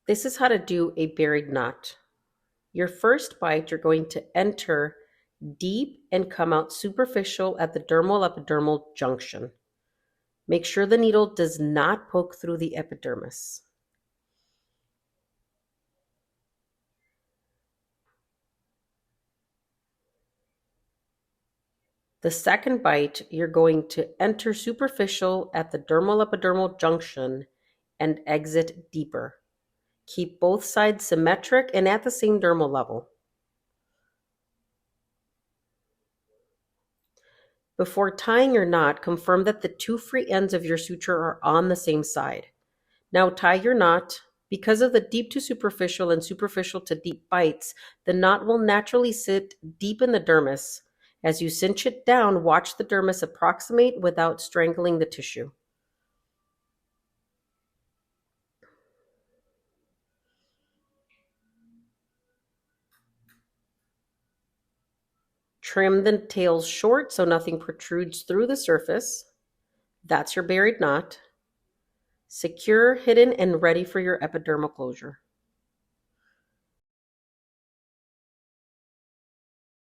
This is how to do a buried knot. Your first bite, you're going to enter deep and come out superficial at the dermal epidermal junction. Make sure the needle does not poke through the epidermis. The second bite, you're going to enter superficial at the dermal epidermal junction and exit deeper. Keep both sides symmetric and at the same dermal level. Before tying your knot, confirm that the two free ends of your suture are on the same side. Now tie your knot. Because of the deep to superficial and superficial to deep bites, the knot will naturally sit deep in the dermis. As you cinch it down, watch the dermis approximate without strangling the tissue. Trim the tails short so nothing protrudes through the surface. That's your buried knot. Secure, hidden, and ready for your epidermal closure.